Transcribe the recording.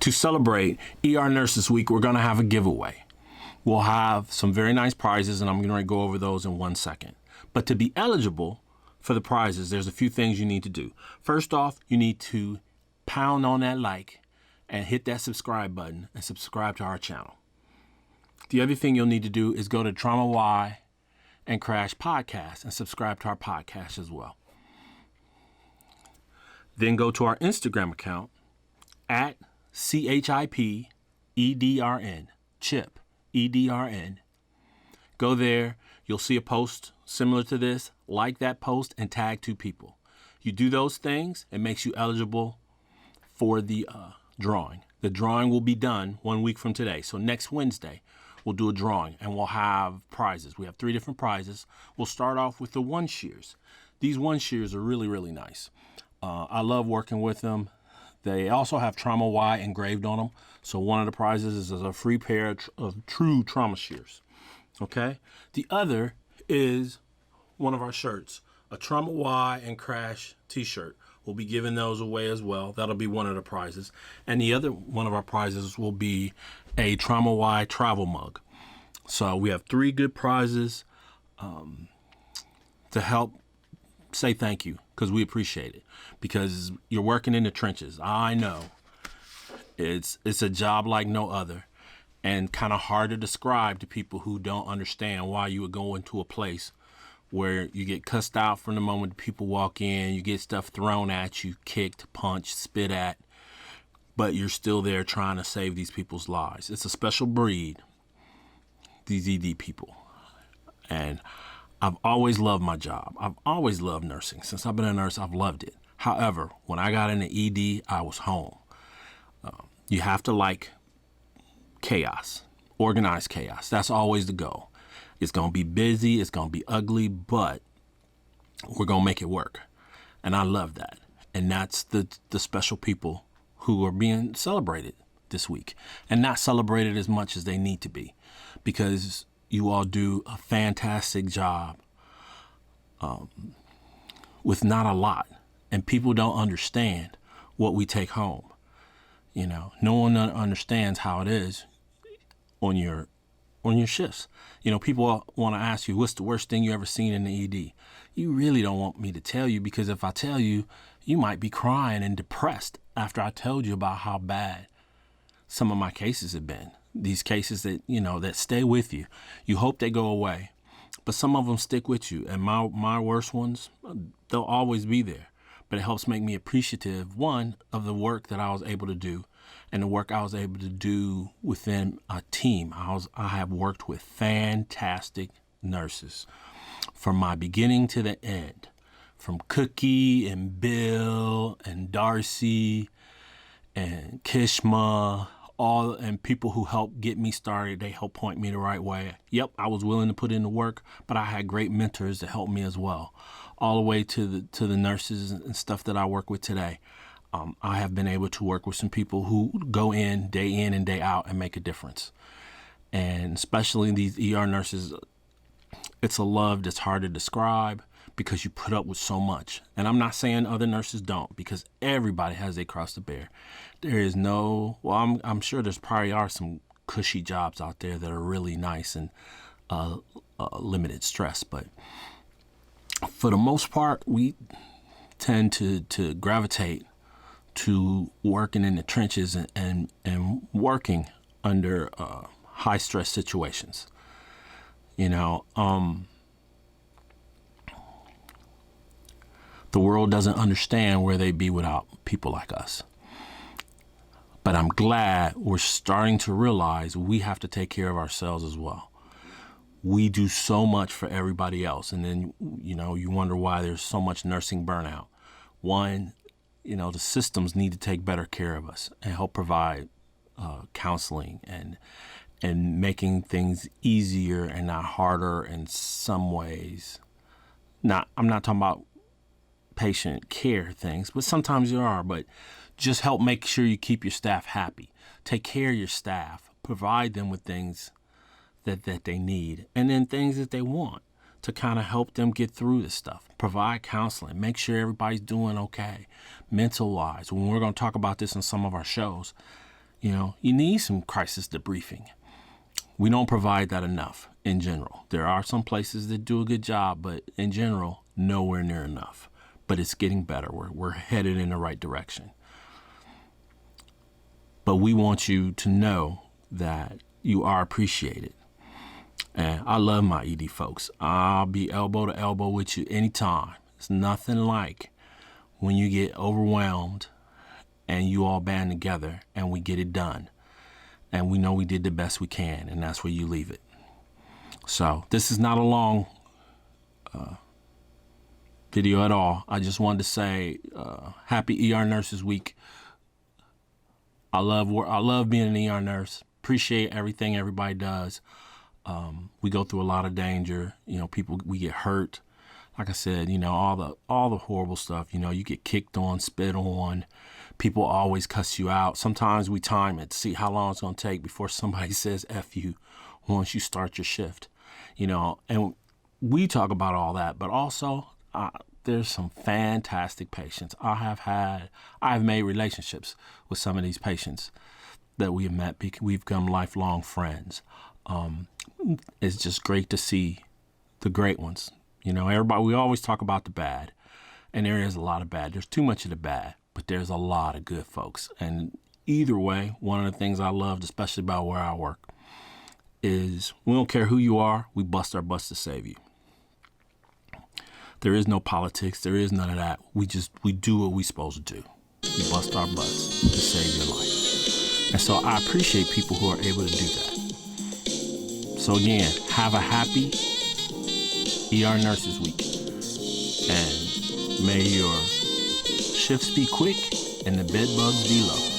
To celebrate ER Nurses Week, we're going to have a giveaway. We'll have some very nice prizes, and I'm going to go over those in 1 second. But to be eligible for the prizes, there's a few things you need to do. First off, you need to pound on that like and hit that subscribe button and subscribe to our channel. The other thing you'll need to do is go to Trauma Y and Crash Podcast and subscribe to our podcast as well. Then go to our Instagram account at CHIP EDRN, CHIP EDRN. Go there, you'll see a post similar to this. Like that post and tag 2 people. You do those things, it makes you eligible for the drawing. The drawing will be done 1 week from today. So next Wednesday, we'll do a drawing and we'll have prizes. We have 3 different prizes. We'll start off with the 1 shears. These 1 shears are really, really nice. I love working with them. They also have Trauma Y engraved on them. So one of the prizes is a free pair of true trauma shears. Okay? The other is one of our shirts, a Trauma Y and Crash t-shirt. We'll be giving those away as well. That'll be one of the prizes. And the other one of our prizes will be a Trauma Y travel mug. So we have 3 good prizes to help say thank you, because we appreciate it, because you're working in the trenches. I know it's a job like no other, and kind of hard to describe to people who don't understand why you would go into a place where you get cussed out from the moment people walk in, you get stuff thrown at you, kicked, punched, spit at, but you're still there trying to save these people's lives. It's a special breed, these ED people. And I've always loved my job. I've always loved nursing. Since I've been a nurse, I've loved it. However, when I got into ED, I was home. You have to like chaos, organized chaos. That's always the goal. It's going to be busy, it's going to be ugly, but we're going to make it work. And I love that. And that's the special people who are being celebrated this week, and not celebrated as much as they need to be, because you all do a fantastic job with not a lot, and people don't understand what we take home. You know, no one understands how it is on your shifts. You know, people want to ask you, what's the worst thing you ever seen in the ED? You really don't want me to tell you, because if I tell you, you might be crying and depressed after I told you about how bad some of my cases have been. These cases that, you know, that stay with you. You hope they go away, but some of them stick with you. And my worst ones, they'll always be there. But it helps make me appreciative, one, of the work that I was able to do, and the work I was able to do within a team. I have worked with fantastic nurses from my beginning to the end, from Cookie and Bill and Darcy and Kishma, and people who helped get me started. They helped point me the right way. Yep, I was willing to put in the work, but I had great mentors that helped me as well. All the way to the nurses and stuff that I work with today. I have been able to work with some people who go in and day out and make a difference. And especially these ER nurses, it's a love that's hard to describe, because you put up with so much. And I'm not saying other nurses don't, because everybody has their cross to bear. There is no, well, I'm sure there's probably are some cushy jobs out there that are really nice and limited stress. But for the most part, we tend to gravitate to working in the trenches and working under high stress situations. You know, the world doesn't understand where they'd be without people like us. But I'm glad we're starting to realize we have to take care of ourselves as well. We do so much for everybody else. And then, you know, you wonder why there's so much nursing burnout. One, you know, the systems need to take better care of us and help provide counseling and making things easier and not harder in some ways. I'm not talking about patient care things, but sometimes there are, but just help make sure you keep your staff happy. Take care of your staff, provide them with things that they need, and then things that they want to kind of help them get through this stuff. Provide counseling, make sure everybody's doing okay, mental-wise. When we're going to talk about this in some of our shows, You need some crisis debriefing. We don't provide that enough in general. There are some places that do a good job, but in general, nowhere near enough. But it's getting better. We're headed in the right direction. But we want you to know that you are appreciated. And I love my ED folks. I'll be elbow to elbow with you anytime. It's nothing like when you get overwhelmed and you all band together and we get it done. And we know we did the best we can, and that's where you leave it. So this is not a long video at all. I just wanted to say happy ER Nurses Week. I love being an ER nurse. Appreciate everything everybody does. We go through a lot of danger. We get hurt. Like I said, all the horrible stuff. You get kicked on, spit on. People always cuss you out. Sometimes we time it to see how long it's going to take before somebody says F you once you start your shift. And we talk about all that, but also there's some fantastic patients. I've made relationships with some of these patients that we have met. We've become lifelong friends. It's just great to see the great ones. Everybody, we always talk about the bad, and there is a lot of bad. There's too much of the bad, but there's a lot of good folks. And either way, one of the things I loved, especially about where I work, is we don't care who you are, we bust our butts to save you. There is no politics, there is none of that. We do what we're supposed to do. We bust our butts to save your life. And so I appreciate people who are able to do that. So again, have a happy ER Nurses Week. And may your shifts be quick and the bed bugs be low.